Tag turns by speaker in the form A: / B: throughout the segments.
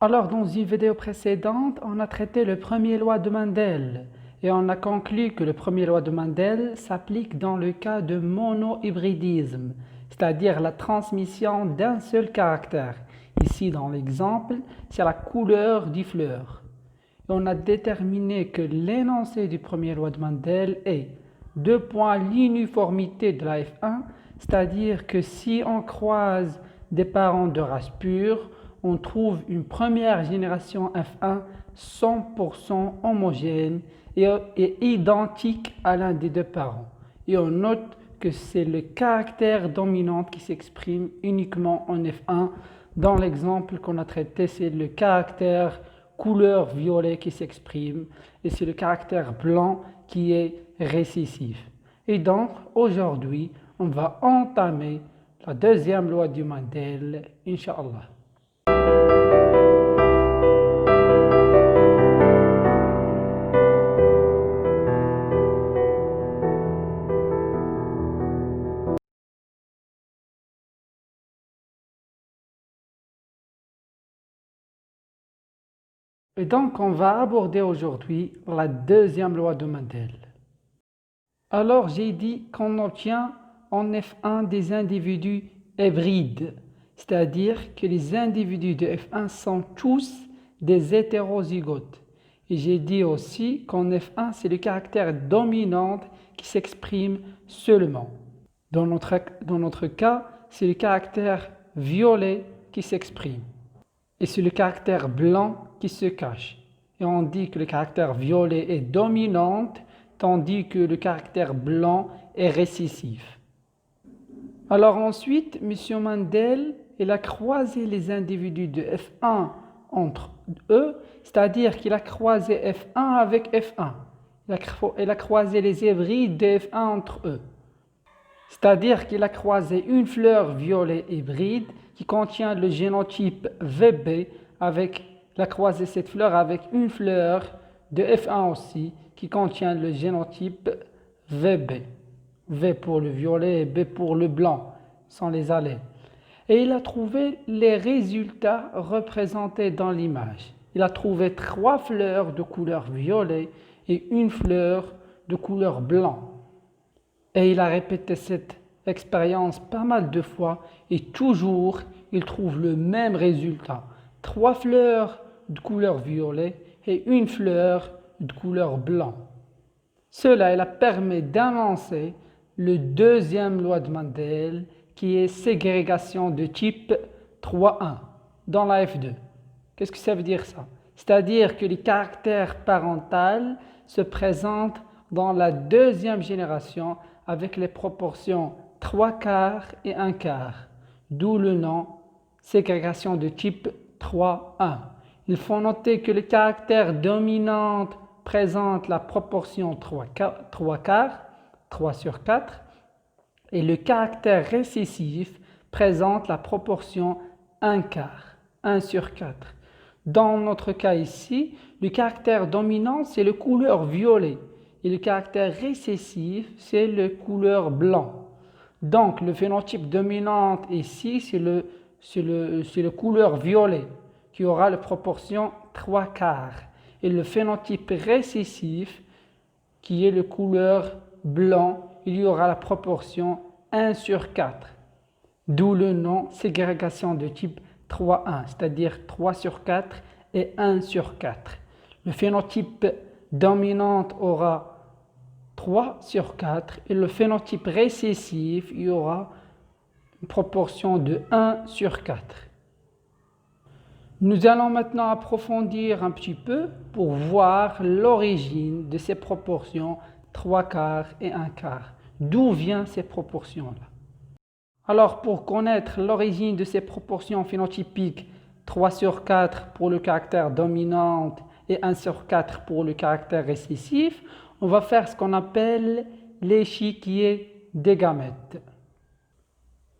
A: Alors, dans une vidéo précédente, on a traité le premier loi de Mendel et on a conclu que le premier loi de Mendel s'applique dans le cas de monohybridisme, c'est-à-dire la transmission d'un seul caractère. Ici, dans l'exemple, c'est la couleur des fleurs. Et on a déterminé que l'énoncé du premier loi de Mendel est l'uniformité de la F1, c'est-à-dire que si on croise des parents de race pure, on trouve une première génération F1 100% homogène et identique à l'un des deux parents. Et on note que c'est le caractère dominant qui s'exprime uniquement en F1. Dans l'exemple qu'on a traité, c'est le caractère couleur violet qui s'exprime et c'est le caractère blanc qui est récessif. Et donc, aujourd'hui, on va entamer la deuxième loi du Mendel, Inch'Allah. Et donc, on va aborder aujourd'hui la deuxième loi de Mendel. Alors, j'ai dit qu'on obtient en F1 des individus hybrides, c'est-à-dire que les individus de F1 sont tous des hétérozygotes. Et j'ai dit aussi qu'en F1, c'est le caractère dominant qui s'exprime seulement. Dans notre cas, c'est le caractère violet qui s'exprime. Et c'est le caractère blanc qui se cache. Et on dit que le caractère violet est dominant, tandis que le caractère blanc est récessif. Alors ensuite, M. Mendel, il a croisé les individus de F1 entre eux, c'est-à-dire qu'il a croisé F1 avec F1. Il a croisé les hybrides de F1 entre eux. C'est-à-dire qu'il a croisé une fleur violet hybride qui contient le génotype VB il a croisé cette fleur avec une fleur de F1 aussi qui contient le génotype VB. V pour le violet et B pour le blanc, sont les allèles. Et il a trouvé les résultats représentés dans l'image. Il a trouvé 3 fleurs de couleur violet et une fleur de couleur blanc. Et il a répété cette expérience pas mal de fois et toujours il trouve le même résultat. 3 fleurs de couleur violet et une fleur de couleur blanc. Cela il a permis d'annoncer le deuxième loi de Mendel qui est ségrégation de type 3.1 dans la F2. Qu'est-ce que ça veut dire ça? C'est-à-dire que les caractères parentaux se présentent dans la deuxième génération avec les proportions 3/4 et 1/4, d'où le nom ségrégation de type 3.1. Il faut noter que le caractère dominant présente la proportion 3/4, 3/4, et le caractère récessif présente la proportion 1/4, 1/4. Dans notre cas ici, le caractère dominant, c'est le couleur violet et le caractère récessif, c'est le couleur blanc. Donc, le phénotype dominant ici, c'est le couleur violet qui aura la proportion 3/4. Et le phénotype récessif, qui est le couleur blanc, il y aura la proportion 1/4. D'où le nom ségrégation de type 3.1, c'est-à-dire 3/4 et 1/4. Le phénotype dominant aura 3/4 et le phénotype récessif, il y aura une proportion de 1/4. Nous allons maintenant approfondir un petit peu pour voir l'origine de ces proportions 3/4 et 1/4. D'où viennent ces proportions-là? Alors, pour connaître l'origine de ces proportions phénotypiques 3/4 pour le caractère dominant et 1/4 pour le caractère récessif, on va faire ce qu'on appelle l'échiquier des gamètes.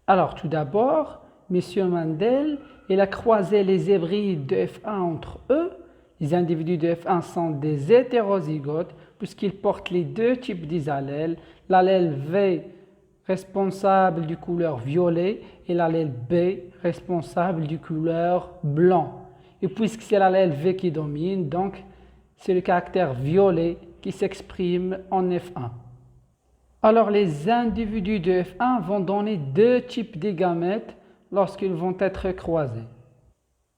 A: Alors, tout d'abord, M. Mendel, il a croisé les hybrides de F1 entre eux. Les individus de F1 sont des hétérozygotes puisqu'ils portent les deux types d'allèles, l'allèle V responsable du couleur violet et l'allèle B responsable du couleur blanc. Et puisque c'est l'allèle V qui domine, donc c'est le caractère violet qui s'exprime en F1. Alors les individus de F1 vont donner deux types de gamètes lorsqu'ils vont être croisés.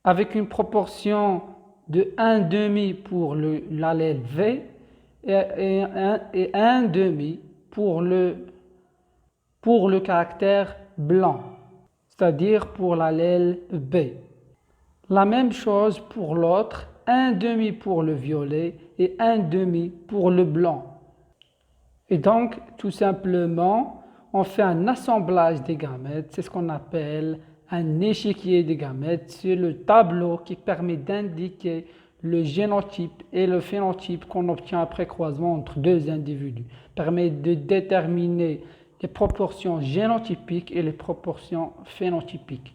A: Avec une proportion de 1,5 pour l'allèle V et 1,5 pour le caractère blanc, c'est-à-dire pour l'allèle B. La même chose pour l'autre, 1,5 pour le violet et 1,5 pour le blanc. Et donc, tout simplement, on fait un assemblage des gamètes, c'est ce qu'on appelle un échiquier des gamètes. C'est le tableau qui permet d'indiquer le génotype et le phénotype qu'on obtient après croisement entre deux individus. Permet de déterminer les proportions génotypiques et les proportions phénotypiques.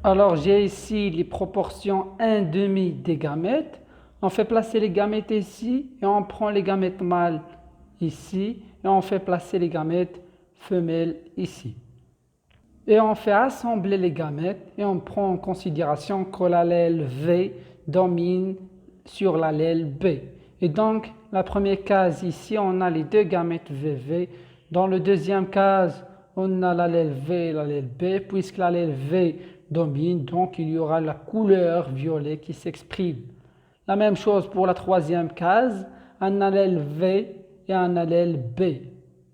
A: Alors j'ai ici les proportions 1,5 des gamètes. On fait placer les gamètes ici et on prend les gamètes mâles ici et on fait placer les gamètes femelles ici. Et on fait assembler les gamètes et on prend en considération que l'allèle V domine sur l'allèle B. Et donc, la première case ici, on a les deux gamètes VV. Dans le deuxième case, on a l'allèle V et l'allèle B. Puisque l'allèle V domine, donc il y aura la couleur violet qui s'exprime. La même chose pour la troisième case, un allèle V et un allèle B.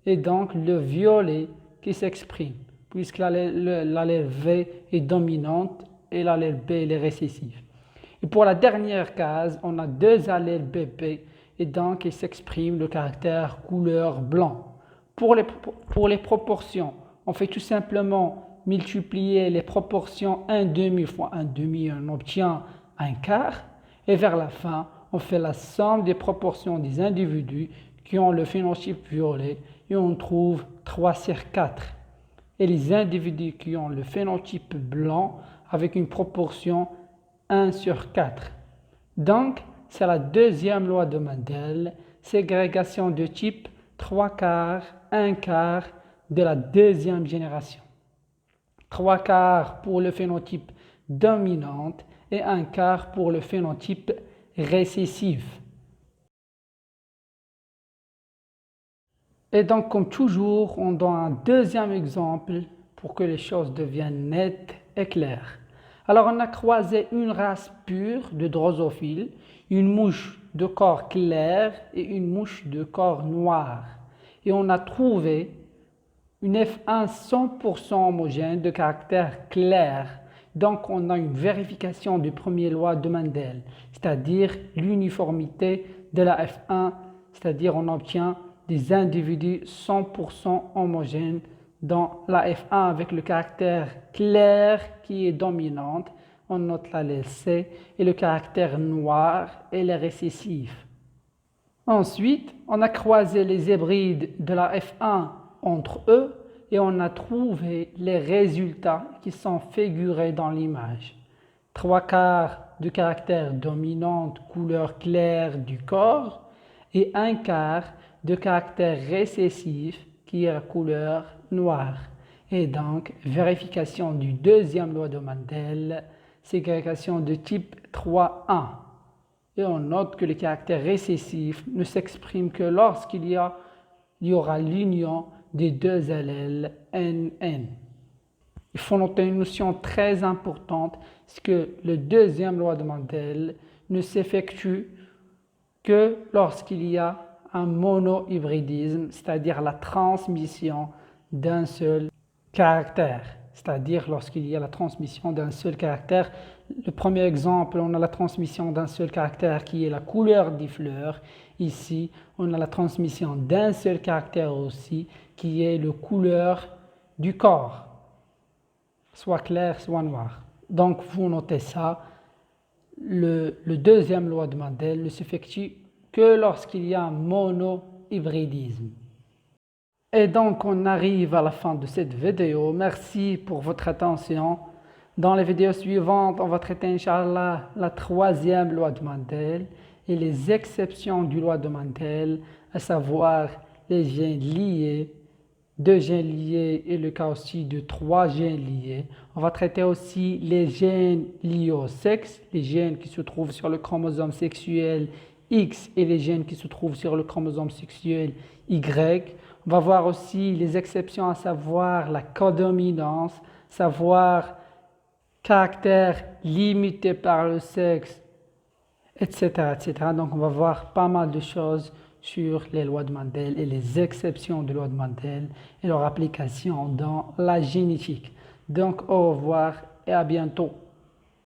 A: Et donc le violet qui s'exprime, puisque l'allèle V est dominante et l'allèle B est récessif. Et pour la dernière case, on a deux allèles BP et donc il s'exprime le caractère couleur blanc. Pour les proportions, on fait tout simplement multiplier les proportions 1,5 fois 1,5, on obtient un quart. Et vers la fin, on fait la somme des proportions des individus qui ont le phénotype violet et on trouve 3 sur 4. Et les individus qui ont le phénotype blanc avec une proportion 1 sur 4. Donc, c'est la deuxième loi de Mendel, ségrégation de type 3 quarts, 1 quart de la deuxième génération. 3 quarts pour le phénotype dominant et 1 quart pour le phénotype récessif. Et donc, comme toujours, on donne un deuxième exemple pour que les choses deviennent nettes et claires. Alors, on a croisé une race pure de drosophiles, une mouche de corps clair et une mouche de corps noir. Et on a trouvé une F1 100% homogène de caractère clair. Donc, on a une vérification du premier loi de Mendel, c'est-à-dire l'uniformité de la F1, c'est-à-dire on obtient des individus 100% homogènes dans la F1 avec le caractère clair qui est dominante. On note l'allèle C et le caractère noir et les récessifs. Ensuite, on a croisé les hybrides de la F1 entre eux et on a trouvé les résultats qui sont figurés dans l'image. 3 quarts de caractère dominant couleur claire du corps et 1 quart de caractère récessif qui est la couleur noire. Et donc, vérification du deuxième loi de Mendel, ségrégation de type 3,1. Et on note que le caractère récessif ne s'exprime que lorsqu'il y aura l'union des deux allèles NN. Il faut noter une notion très importante, c'est que le deuxième loi de Mendel ne s'effectue que lorsqu'il y a un monohybridisme, c'est-à-dire la transmission d'un seul caractère. C'est-à-dire lorsqu'il y a la transmission d'un seul caractère. Le premier exemple, on a la transmission d'un seul caractère qui est la couleur des fleurs. Ici, on a la transmission d'un seul caractère aussi qui est la couleur du corps, soit clair, soit noir. Donc, vous notez ça. Le deuxième loi de Mendel ne s'effectue que lorsqu'il y a un monohybridisme. Et donc, on arrive à la fin de cette vidéo. Merci pour votre attention. Dans les vidéos suivantes, on va traiter, Inch'Allah, la troisième loi de Mendel et les exceptions du loi de Mendel, à savoir les gènes liés 2 gènes liés et le cas aussi de 3 gènes liés. On va traiter aussi les gènes liés au sexe, les gènes qui se trouvent sur le chromosome sexuel X et les gènes qui se trouvent sur le chromosome sexuel Y. On va voir aussi les exceptions, à savoir la codominance, savoir caractère limité par le sexe, etc., etc. Donc on va voir pas mal de choses sur les lois de Mendel et les exceptions de lois de Mendel et leur application dans la génétique. Donc au revoir et à bientôt.